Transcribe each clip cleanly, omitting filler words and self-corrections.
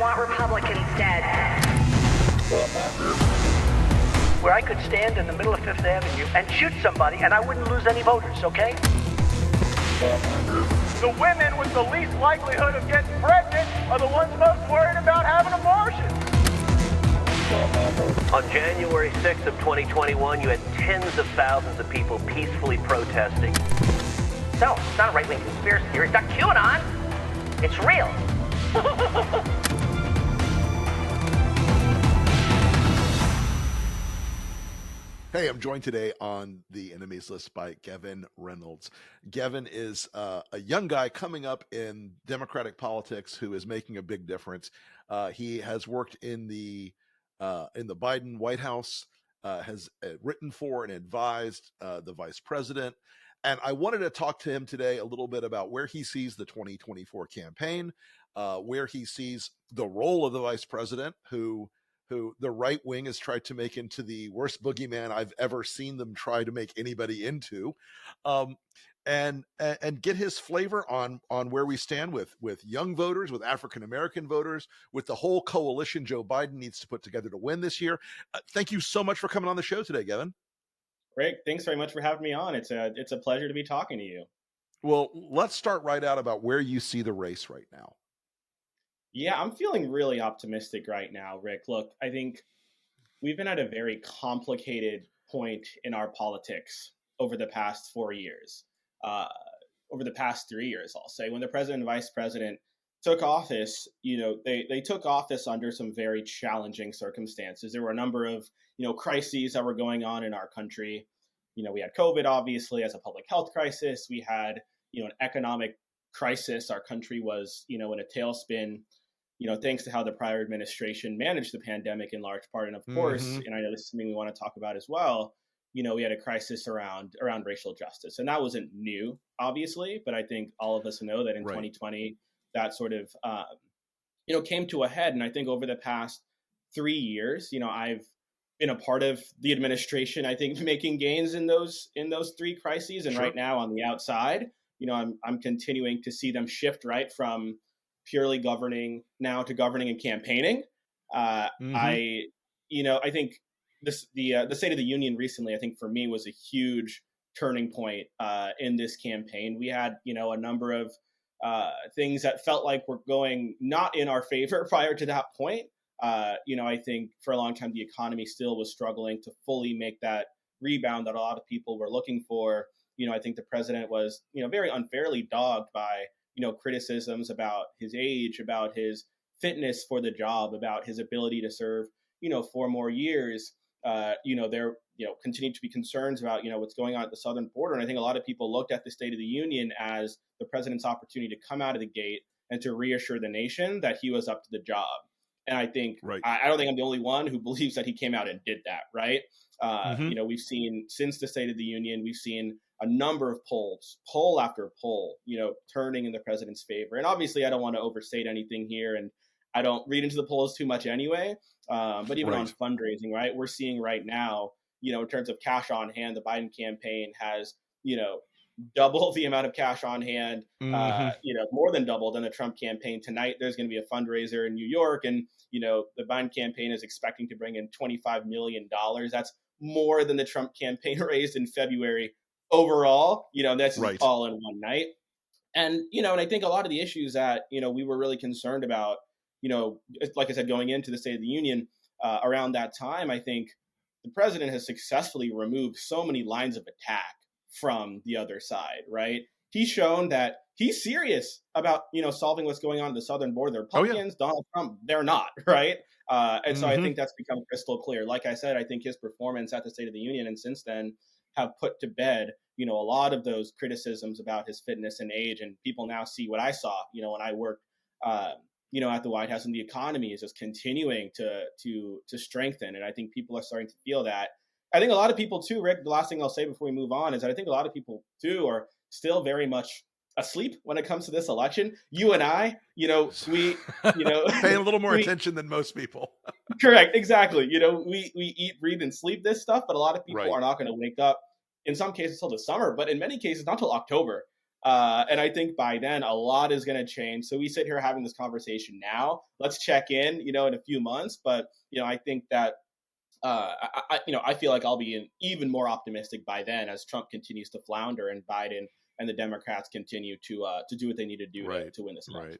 want Republicans dead. Where I could stand in the middle of Fifth Avenue and shoot somebody and I wouldn't lose any voters, okay? The women with the least likelihood of getting pregnant are the ones most worried about having abortions. On January 6th of 2021, you had tens of thousands of people peacefully protesting. So, it's not a right-wing conspiracy theory. It's not QAnon. It's real. Hey, I'm joined today on the Enemies List by Gevin Reynolds. Gevin is a young guy coming up in Democratic politics who is making a big difference. He has worked in the Biden White House, has written for and advised the vice president. And I wanted to talk to him today a little bit about where he sees the 2024 campaign, where he sees the role of the vice president, who the right wing has tried to make into the worst boogeyman I've ever seen them try to make anybody into, and get his flavor on where we stand with young voters, with African-American voters, with the whole coalition Joe Biden needs to put together to win this year. Thank you so much for coming on the show today, Gevin. Great. Thanks very much for having me on. It's a pleasure to be talking to you. Well, let's start right out about where you see the race right now. Yeah, I'm feeling really optimistic right now, Rick. Look, I think we've been at a very complicated point in our politics over the past 4 years, over the past 3 years, I'll say. When the president and vice president took office, they took office under some very challenging circumstances. There were a number of, crises that were going on in our country. We had COVID, obviously, as a public health crisis. We had, an economic crisis. Our country was, in a tailspin, thanks to how the prior administration managed the pandemic in large part. And of course, and I know this is something we want to talk about as well, we had a crisis around racial justice. And that wasn't new, obviously, but I think all of us know that in 2020, that sort of, came to a head. And I think over the past 3 years, I've been a part of the administration, I think, making gains in those three crises. And right now on the outside, I'm continuing to see them shift right from purely governing now to governing and campaigning. I think the State of the Union recently, I think for me was a huge turning point in this campaign. We had, a number of things that felt like were going not in our favor prior to that point. I think for a long time, the economy still was struggling to fully make that rebound that a lot of people were looking for. I think the president was, very unfairly dogged by, criticisms about his age, about his fitness for the job, about his ability to serve, 4 more years. There, continued to be concerns about, what's going on at the southern border. And I think a lot of people looked at the State of the Union as the president's opportunity to come out of the gate and to reassure the nation that he was up to the job. And I think, I don't think I'm the only one who believes that he came out and did that, right? We've seen, since the State of the Union, we've seen a number of polls, poll after poll, turning in the president's favor. And obviously, I don't want to overstate anything here, and I don't read into the polls too much anyway. But even on fundraising, right, we're seeing right now, in terms of cash on hand, the Biden campaign has, double the amount of cash on hand, more than double than the Trump campaign. Tonight, there's going to be a fundraiser in New York, and, the Biden campaign is expecting to bring in $25 million. That's more than the Trump campaign raised in February overall. That's all in one night. And, and I think a lot of the issues that, we were really concerned about, like I said, going into the State of the Union around that time, I think the president has successfully removed so many lines of attack from the other side, right? He's shown that he's serious about, solving what's going on at the southern border. The Republicans, Donald Trump, they're not, right? And so I think that's become crystal clear. Like I said, I think his performance at the State of the Union and since then have put to bed, a lot of those criticisms about his fitness and age. And people now see what I saw, when I worked, at the White House, and the economy is just continuing to strengthen. And I think people are starting to feel that. I think a lot of people too, Rick, the last thing I'll say before we move on is that I think a lot of people too are still very much asleep when it comes to this election. You and I, we, pay a little more attention than most people. Correct. Exactly. We eat, breathe, and sleep this stuff, but a lot of people are not going to wake up in some cases till the summer, but in many cases not till October. And I think by then a lot is going to change. So we sit here having this conversation now. Let's check in, in a few months. But I think that I feel like I'll be even more optimistic by then as Trump continues to flounder and Biden and the Democrats continue to do what they need to do to win this election. Right.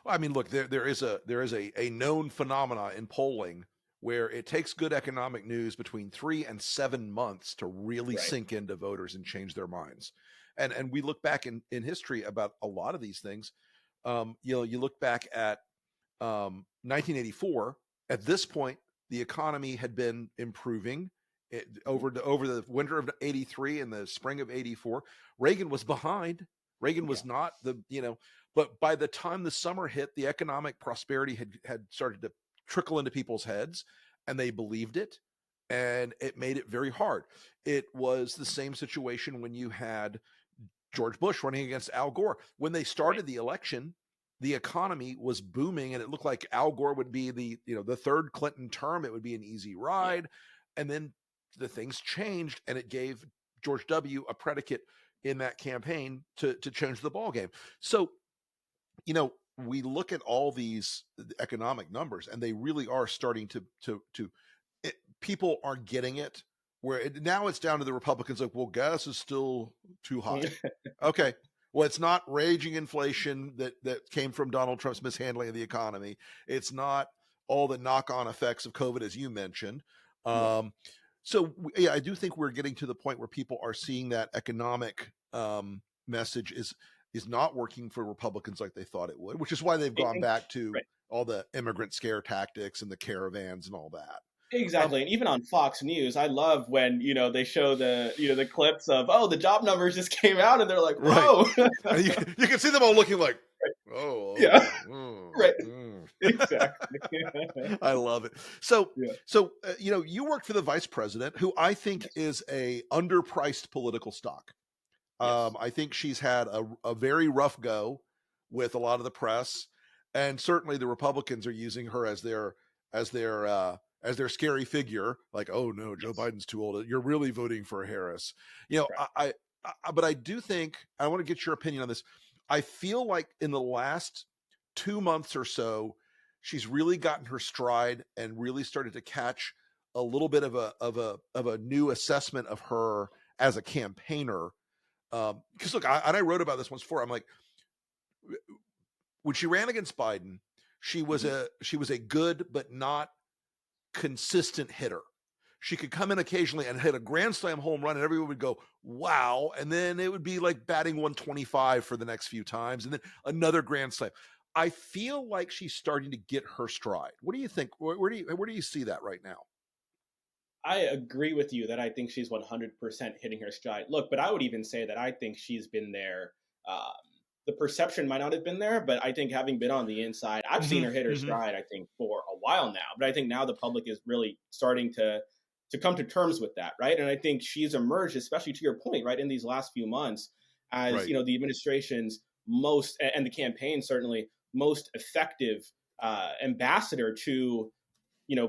Well, I mean, look, there is a known phenomena in polling where it takes good economic news between 3 and 7 months to really sink into voters and change their minds. And we look back in history about a lot of these things. You look back at 1984. At this point, the economy had been improving over the winter of 83 and the spring of 84. Reagan was behind. Reagan was not but by the time the summer hit, the economic prosperity had started to trickle into people's heads, and they believed it, and it made it very hard. It was the same situation when you had George Bush running against Al Gore. When they started the election, the economy was booming, and it looked like Al Gore would be the third Clinton term. It would be an easy ride. And then the things changed, and it gave George W. a predicate in that campaign to change the ball game. So, we look at all these economic numbers, and they really are starting people are getting it. Now it's down to the Republicans, like, well, gas is still too high. Okay. Well, it's not raging inflation that came from Donald Trump's mishandling of the economy. It's not all the knock-on effects of COVID, as you mentioned. So, I do think we're getting to the point where people are seeing that economic message is not working for Republicans like they thought it would, which is why they've gone back to all the immigrant scare tactics and the caravans and all that. Exactly. And even on Fox News, I love when, they show the clips of, the job numbers just came out, and they're like, whoa. Right. you can see them all looking like, right. Exactly. I love it. So, you worked for the vice president, who I think is a underpriced political stock. I think she's had a very rough go with a lot of the press, and certainly the Republicans are using her as their scary figure. Like, oh no, Joe Biden's too old. You're really voting for Harris. But I do think, I want to get your opinion on this. I feel like in the last 2 months or so, she's really gotten her stride and really started to catch a little bit of a new assessment of her as a campaigner. Because look, I wrote about this once before. I'm like, when she ran against Biden, she was a good but not consistent hitter. She could come in occasionally and hit a grand slam home run, and everyone would go, wow. And then it would be like batting 125 for the next few times, and then another grand slam. I feel like she's starting to get her stride. What do you think? Where do you see that right now? I agree with you that I think she's 100% hitting her stride. Look, but I would even say that I think she's been there. The perception might not have been there, but I think having been on the inside, I've seen her hit her stride, I think, for a while now. But I think now the public is really starting to come to terms with that, right? And I think she's emerged, especially to your point, right, in these last few months, as the administration's most, and the campaign certainly, most effective ambassador to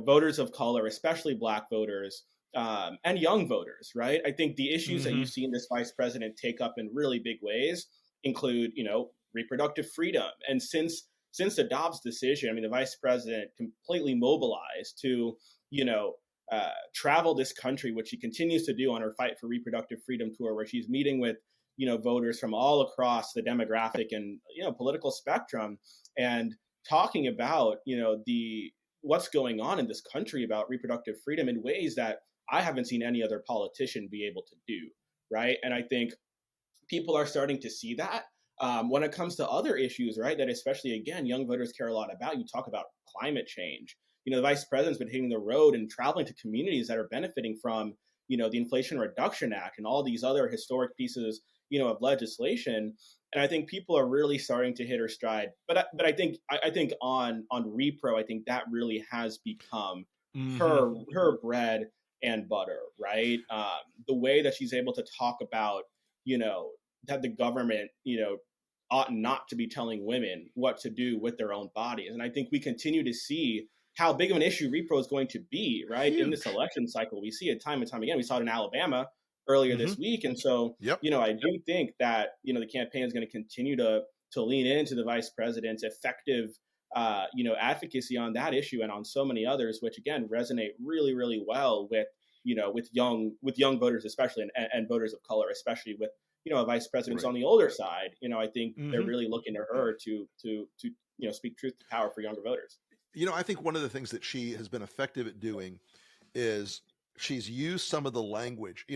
voters of color, especially Black voters, and young voters, right? I think the issues that you've seen this vice president take up in really big ways include, reproductive freedom. And since the Dobbs decision, I mean, the vice president completely mobilized to, travel this country, which she continues to do on her Fight for Reproductive Freedom tour, where she's meeting with, voters from all across the demographic and, political spectrum, and talking about, what's going on in this country about reproductive freedom in ways that I haven't seen any other politician be able to do, right? And I think people are starting to see that when it comes to other issues, right, that especially, again, young voters care a lot about. You talk about climate change. The vice president's been hitting the road and traveling to communities that are benefiting from, the Inflation Reduction Act and all these other historic pieces, of legislation. And I think people are really starting to hit her stride. But I think on repro, I think that really has become her bread and butter, right? The way that she's able to talk about, that the government, ought not to be telling women what to do with their own bodies. And I think we continue to see how big of an issue repro is going to be, right? Huge. In this election cycle. We see it time and time again. We saw it in Alabama, earlier Hmm. this week. And so, Yep. I do think that, the campaign is going to continue to lean into the vice president's effective, advocacy on that issue and on so many others, which again resonate really, really well with, with young voters, especially, and voters of color, especially with, a vice president's Right. on the older side. I think they're Hmm. really looking to her to speak truth to power for younger voters. I think one of the things that she has been effective at doing is she's used some of the language,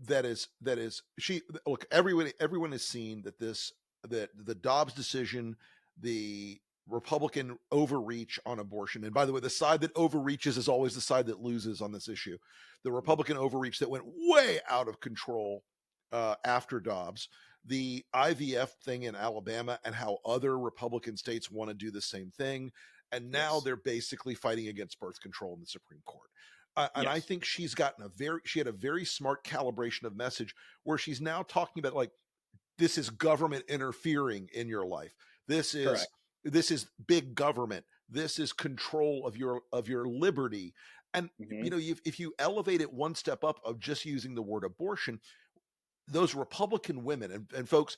that is she look, everyone has seen that the Dobbs decision, the Republican overreach on abortion, and by the way, the side that overreaches is always the side that loses on this issue. The Republican overreach that went way out of control after Dobbs, the IVF thing in Alabama, and how other Republican states want to do the same thing, and now Yes. they're basically fighting against birth control in the Supreme Court. And I Yes. think she had a very smart calibration of message where she's now talking about, like, this is government interfering in your life. This is Correct. this is big government. This is control of your liberty. And Hmm. if you elevate it one step up of just using the word abortion, those Republican women, and folks,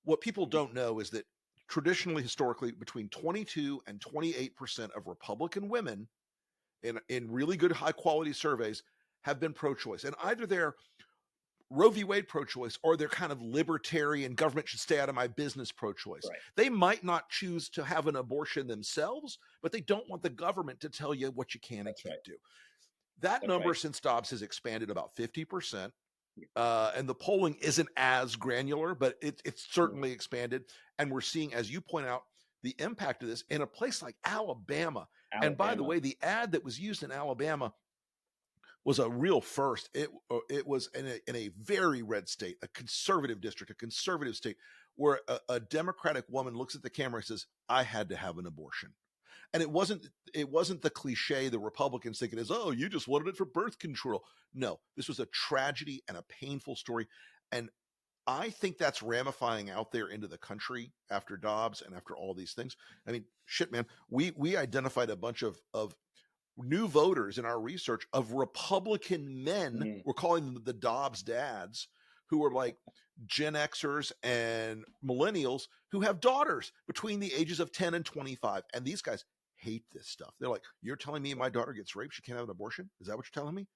what people don't know is that traditionally, historically, between 22 and 28% of Republican women in really good high quality surveys have been pro-choice, and either they're Roe v. Wade pro-choice, or they're kind of libertarian, government should stay out of my business pro-choice. Right. They might not choose to have an abortion themselves, but they don't want the government to tell you what you can and That's can't right. do. That That's number right. since Dobbs has expanded about 50%. And the polling isn't as granular, but it's certainly expanded. And we're seeing, as you point out, the impact of this in a place like Alabama. And by the Alabama. way, the ad that was used in Alabama was a real first. It was in a very red state, a conservative district, a conservative state, where a Democratic woman looks at the camera and says, "I had to have an abortion." And it wasn't the cliche the Republicans think it is. Oh, you just wanted it for birth control. No, this was a tragedy and a painful story. And I think that's ramifying out there into the country after Dobbs and after all these things. I mean, shit, man, we identified a bunch of new voters in our research of Republican men. Mhm. We're calling them the Dobbs dads, who are like Gen Xers and millennials who have daughters between the ages of 10 and 25. And these guys hate this stuff. They're like, you're telling me my daughter gets raped, she can't have an abortion? Is that what you're telling me?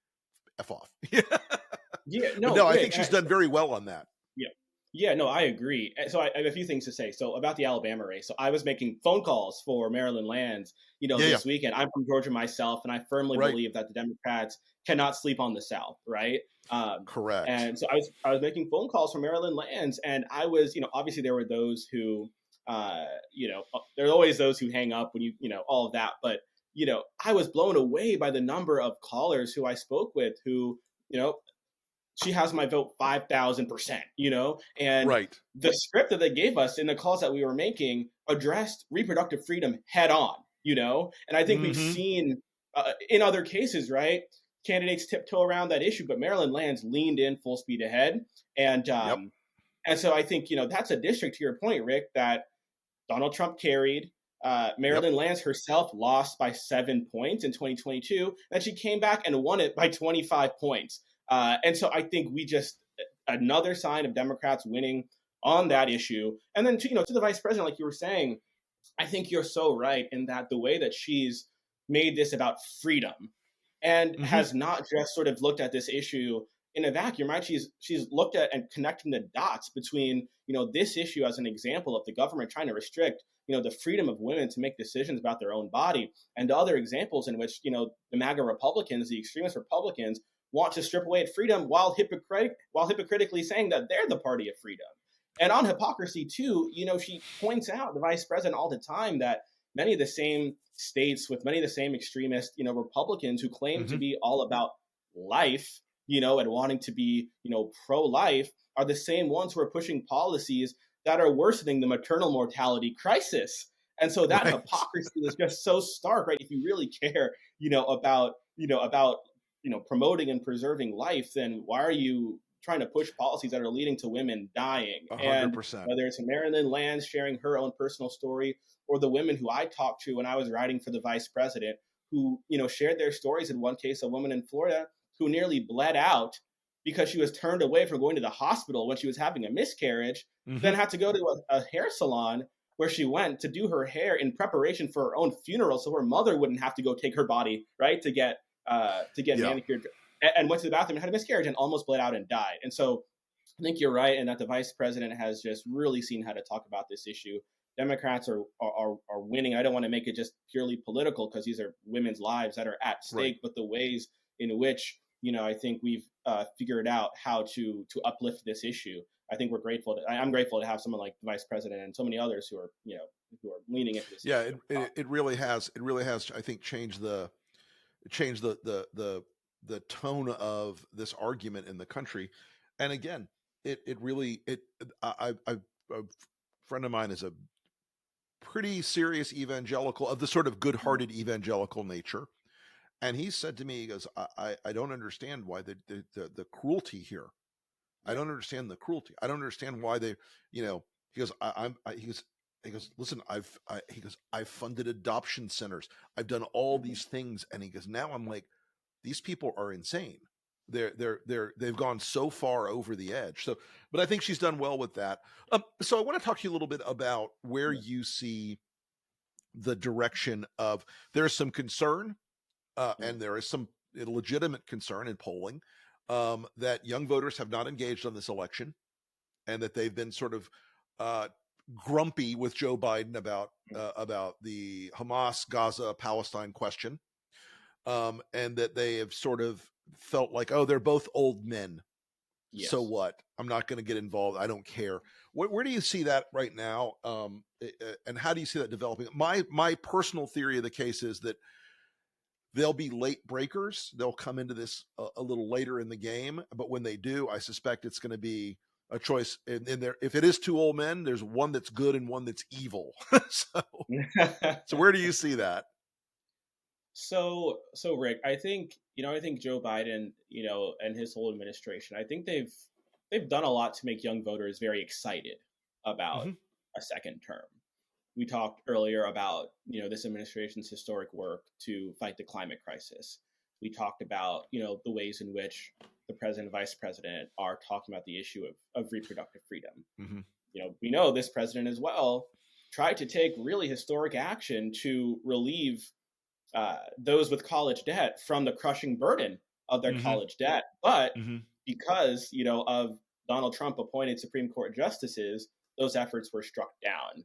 F off. Yeah. But No. no, I Rick. think she's done very well on that. Yeah. Yeah, no, I agree. So I have a few things to say. So about the Alabama race. So I was making phone calls for Maryland lands, Yeah, this weekend. I'm from Georgia myself, and I firmly Right. believe that the Democrats cannot sleep on the South, right? Correct. And so I was making phone calls for Maryland lands, and I was, obviously there were those who, there's always those who hang up when all of that. But, I was blown away by the number of callers who I spoke with who, she has my vote 5,000%, and Right. the script that they gave us in the calls that we were making addressed reproductive freedom head on, and I think we've Mhm. seen in other cases, right? Candidates tiptoe around that issue, but Maryland lands leaned in full speed ahead. And, Yep. and so I think, that's a district, to your point, Rick, that Donald Trump carried. Maryland lands herself lost by 7 points in 2022, and she came back and won it by 25 points. And so I think we just another sign of Democrats winning on that issue. And then to the vice president, like you were saying, I think you're so right in that the way that she's made this about freedom and Mhm. has not just sort of looked at this issue in a vacuum, right? She's looked at and connecting the dots between, this issue as an example of the government trying to restrict, the freedom of women to make decisions about their own body, and other examples in which, the MAGA Republicans, the extremist Republicans, want to strip away at freedom while hypocritically saying that they're the party of freedom. And on hypocrisy too, she points out, the vice president, all the time, that many of the same states with many of the same extremist, Republicans who claim to Mhm. be all about life, and wanting to be, pro-life, are the same ones who are pushing policies that are worsening the maternal mortality crisis. And so that Right. hypocrisy is just so stark, right? If you really care, about promoting and preserving life, then why are you trying to push policies that are leading to women dying? And 100%. whether it's Marilyn Lands sharing her own personal story, or the women who I talked to when I was writing for the vice president, who shared their stories. In one case, a woman in Florida who nearly bled out because she was turned away from going to the hospital when she was having a miscarriage, then had to go to a hair salon where she went to do her hair in preparation for her own funeral, so her mother wouldn't have to go take her body, right, to get manicured, and went to the bathroom and had a miscarriage and almost bled out and died. And so I think you're right, and that the vice president has just really seen how to talk about this issue. Democrats are winning. I don't want to make it just purely political, because these are women's lives that are at stake, right. But the ways in which, I think we've figured out how to uplift this issue. I think I'm grateful to have someone like the vice president and so many others who are leaning into this. Yeah, it really has. It really has, I think, changed the tone of this argument in the country. And again, a friend of mine is a pretty serious evangelical, of the sort of good-hearted evangelical nature. And he said to me, he goes, I don't understand why the cruelty here. I don't understand the cruelty. I don't understand why they, he goes, he goes, listen, I've funded adoption centers. I've done all these things. And he goes, now I'm like, these people are insane. They've gone so far over the edge. So, but I think she's done well with that. So I want to talk to you a little bit about where you see the direction of, there's some concern, and there is some legitimate concern in polling, that young voters have not engaged on this election, and that they've been sort of grumpy with Joe Biden about the Hamas, Gaza, Palestine question, and that they have sort of felt like, oh, they're both old men. Yes. So what? I'm not going to get involved. I don't care. Where do you see that right now? And how do you see that developing? My personal theory of the case is that they'll be late breakers. They'll come into this a little later in the game, but when they do, I suspect it's going to be a choice in there. If it is two old men, there's one that's good and one that's evil. So where do you see that? So Rick, I think Joe Biden, and his whole administration, I think they've done a lot to make young voters very excited about a second term. We talked earlier about, this administration's historic work to fight the climate crisis. We talked about, the ways in which the president and vice president are talking about the issue of reproductive freedom. We know this president as well tried to take really historic action to relieve those with college debt from the crushing burden of their college debt. But because, of Donald Trump appointed Supreme Court justices, those efforts were struck down.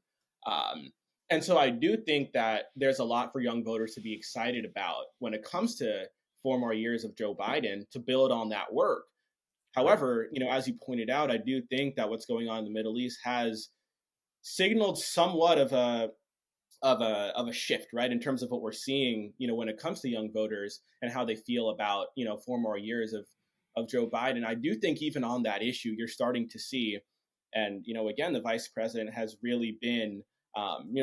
And so I do think that there's a lot for young voters to be excited about when it comes to 4 more years of Joe Biden, to build on that work. However, as you pointed out, I do think that what's going on in the Middle East has signaled somewhat of a shift, right, in terms of what we're seeing, when it comes to young voters and how they feel about, 4 more years of Joe Biden. I do think even on that issue, you're starting to see, and, again, the vice president has really been,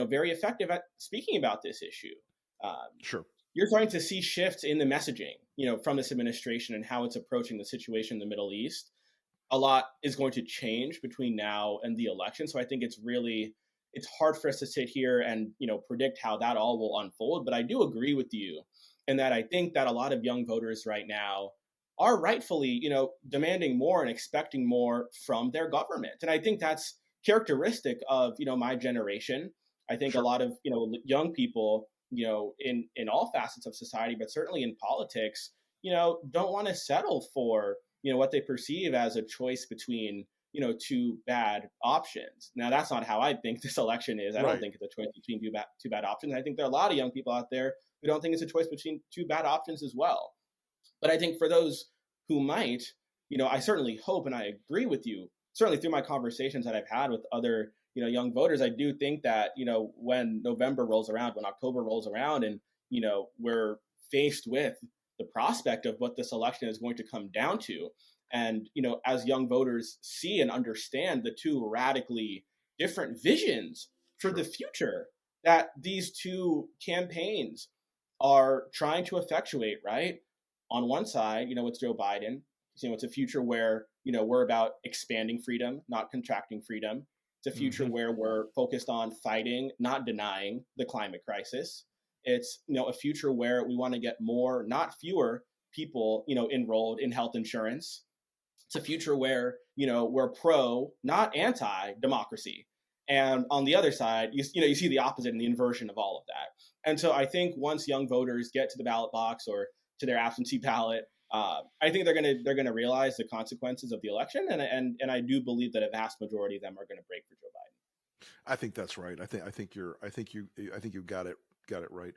very effective at speaking about this issue. Sure. You're starting to see shifts in the messaging, from this administration and how it's approaching the situation in the Middle East. A lot is going to change between now and the election. So I think it's hard for us to sit here and, predict how that all will unfold. But I do agree with you in that I think that a lot of young voters right now are rightfully, demanding more and expecting more from their government. And I think that's characteristic of, my generation. I think a lot of, young people, in all facets of society, but certainly in politics, don't want to settle for, what they perceive as a choice between, 2 bad options. Now, that's not how I think this election is. I don't think it's a choice between two bad options. I think there are a lot of young people out there who don't think it's a choice between 2 bad options as well. But I think for those who might, I certainly hope, and I agree with you, certainly through my conversations that I've had with other, young voters, I do think that, when November rolls around, when October rolls around, and, we're faced with the prospect of what this election is going to come down to, and, as young voters see and understand the 2 radically different visions for the future that these 2 campaigns are trying to effectuate, right? On one side, it's Joe Biden. It's a future where, we're about expanding freedom, not contracting freedom. It's a future where we're focused on fighting, not denying the climate crisis. It's, a future where we want to get more, not fewer people, enrolled in health insurance. It's a future where, we're pro, not anti-democracy. And on the other side, you see the opposite and the inversion of all of that. And so I think once young voters get to the ballot box or to their absentee ballot, I think they're gonna realize the consequences of the election, and I do believe that a vast majority of them are going to break for Joe Biden. I think that's right. I think you got it right.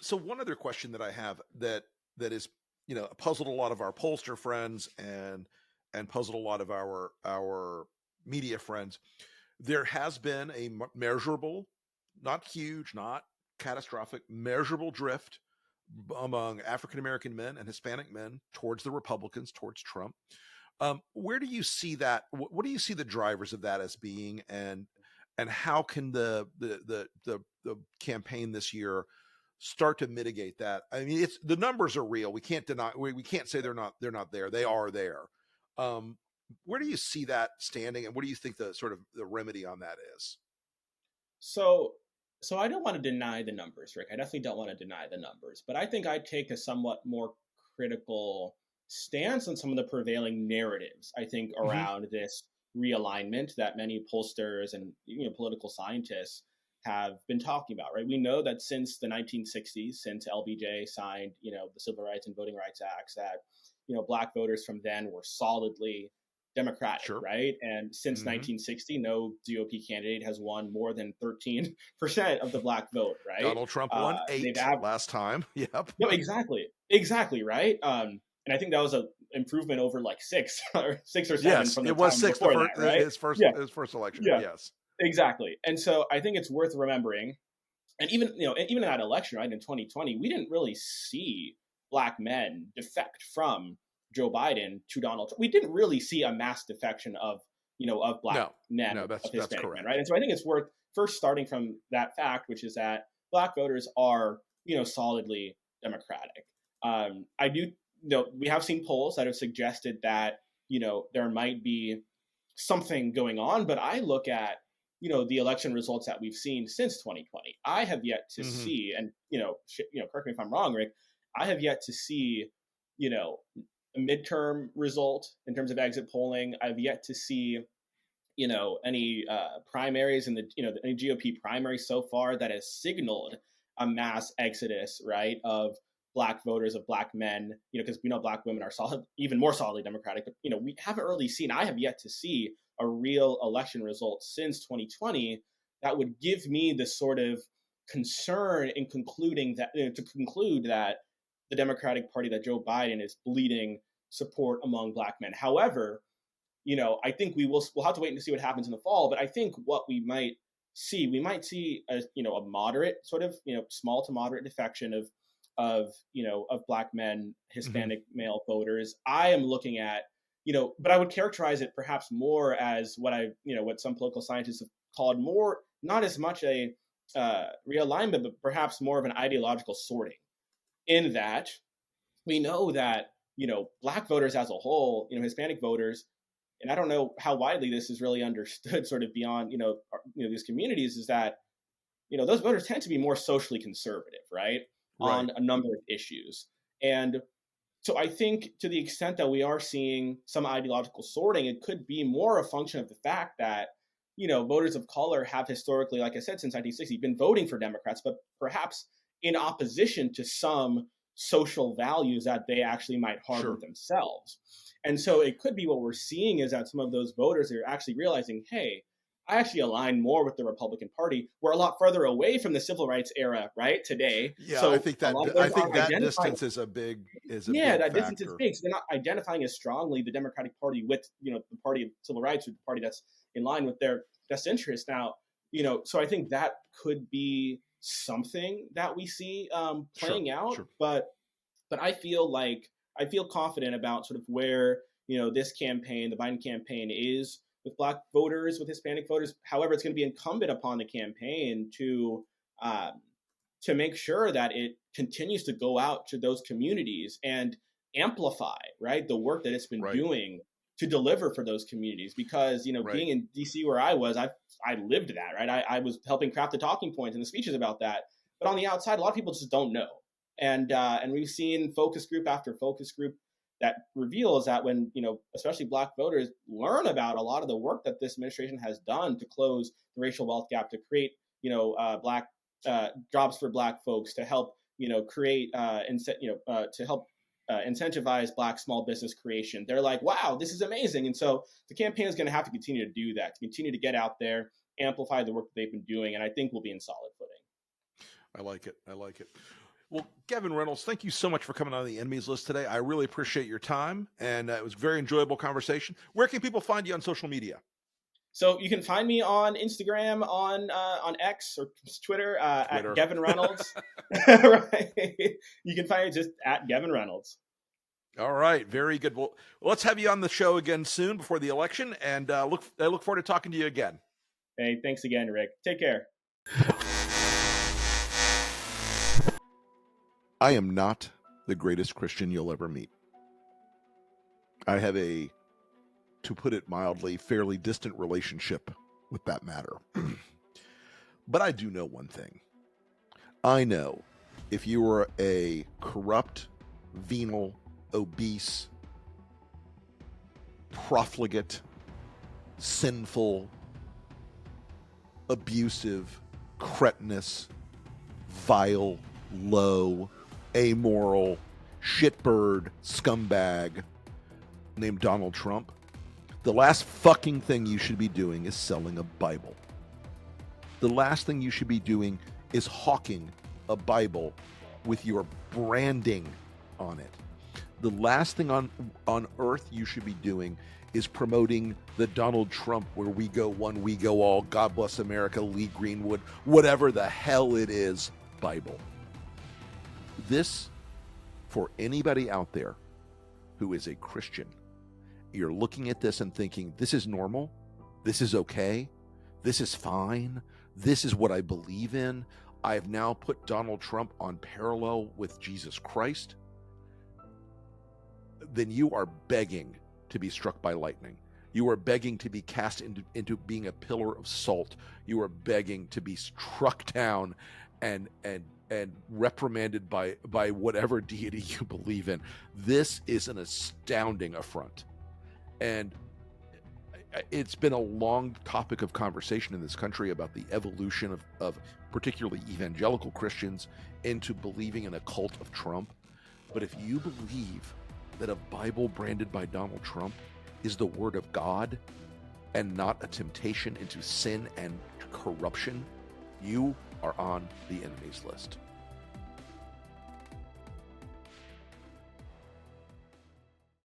So one other question that I have that is puzzled a lot of our pollster friends and puzzled a lot of our media friends. There has been a measurable, not huge, not catastrophic, measurable drift among African American men and Hispanic men towards the Republicans, towards Trump. Where do you see that? What do you see the drivers of that as being, and how can the campaign this year start to mitigate that? I mean, the numbers are real. We can't deny. We can't say they're not there. They are there. Where do you see that standing, and what do you think the sort of the remedy on that is? So I don't want to deny the numbers, Rick. I definitely don't want to deny the numbers, but I think I take a somewhat more critical stance on some of the prevailing narratives, I think, around this realignment that many pollsters and political scientists have been talking about, right? We know that since the 1960s, since LBJ signed, the Civil Rights and Voting Rights Acts, that, Black voters from then were solidly Democratic, Sure. right? And since 1960, no GOP candidate has won more than 13% of the Black vote, right? Donald Trump won 8 last time. Yep. No, exactly, right? And I think that was an improvement over like 6 or 7. Yes, from the it was time 6 before that, right? his first election. Yeah. Yes, exactly. And so I think it's worth remembering, and even in that election, right, in 2020, we didn't really see Black men defect from Joe Biden to Donald Trump. We didn't really see a mass defection of Black men, of Hispanic men, right? And so I think it's worth first starting from that fact, which is that Black voters are solidly Democratic. I do we have seen polls that have suggested that there might be something going on, but I look at the election results that we've seen since 2020. I have yet to see, and correct me if I'm wrong, Rick, I have yet to see a midterm result in terms of exit polling. I've yet to see any primaries in the any GOP primaries so far that has signaled a mass exodus, right, of Black voters, of Black men, because we know Black women are even more solidly Democratic, but we haven't really seen, I have yet to see a real election result since 2020 that would give me the sort of concern in concluding that to conclude that the Democratic Party, that Joe Biden is bleeding support among Black men. However, I think we'll have to wait and see what happens in the fall. But I think what we might see a moderate sort of small to moderate defection of Black men, Hispanic male voters. I am looking at but I would characterize it perhaps more as what some political scientists have called more, not as much a realignment, but perhaps more of an ideological sorting. In that we know that Black voters as a whole, Hispanic voters, and I don't know how widely this is really understood sort of beyond these communities, is that those voters tend to be more socially conservative, right, on a number of issues. And so I think to the extent that we are seeing some ideological sorting, it could be more a function of the fact that voters of color have historically, like I said, since 1960 been voting for Democrats, but perhaps in opposition to some social values that they actually might harbor themselves. And so it could be what we're seeing is that some of those voters are actually realizing, hey, I actually align more with the Republican Party. We're a lot further away from the civil rights era, right, today. Yeah, so I think that distance is a big distance is big. So they're not identifying as strongly the Democratic Party with the party of civil rights, with the party that's in line with their best interests. Now, so I think that could be something that we see playing out. But I feel confident about sort of where this campaign, the Biden campaign, is with Black voters, with Hispanic voters. However, it's going to be incumbent upon the campaign to make sure that it continues to go out to those communities and amplify, right, the work that it's been doing to deliver for those communities. Because being in DC where I was, I lived that, right. I was helping craft the talking points and the speeches about that. But on the outside, a lot of people just don't know. And we've seen focus group after focus group that reveals that when, especially Black voters learn about a lot of the work that this administration has done to close the racial wealth gap, to create, Black jobs for Black folks, to help, create, to help incentivize Black small business creation. They're like, wow, this is amazing. And so the campaign is going to have to continue to do that, to continue to get out there, amplify the work that they've been doing. And I think we'll be in solid footing. I like it. I like it. Well, Gevin Reynolds, thank you so much for coming on the Enemies List today. I really appreciate your time, and it was a very enjoyable conversation. Where can people find you on social media? So you can find me on Instagram, on X or Twitter, at Gevin Reynolds. Right? You can find me just at Gevin Reynolds. All right, very good. Well, let's have you on the show again soon before the election, and I look forward to talking to you again. Hey, thanks again, Rick. Take care. I am not the greatest Christian you'll ever meet. I have a, to put it mildly, fairly distant relationship with that matter. But I do know one thing. I know if you are a corrupt, venal, obese, profligate, sinful, abusive, cretinous, vile, low, amoral, shitbird, scumbag named Donald Trump, the last fucking thing you should be doing is selling a Bible. The last thing you should be doing is hawking a Bible with your branding on it. The last thing on earth you should be doing is promoting the Donald Trump where we go one, we go all, God bless America, Lee Greenwood, whatever the hell it is, Bible. This, for anybody out there who is a Christian, you're looking at this and thinking, this is normal, this is okay, this is fine, this is what I believe in. I have now put Donald Trump on parallel with Jesus Christ. Then you are begging to be struck by lightning. You are begging to be cast into being a pillar of salt. You are begging to be struck down and reprimanded by whatever deity you believe in. This is an astounding affront. And it's been a long topic of conversation in this country about the evolution of particularly evangelical Christians into believing in a cult of Trump. But if you believe that a Bible branded by Donald Trump is the word of God and not a temptation into sin and corruption, you are on the enemies list.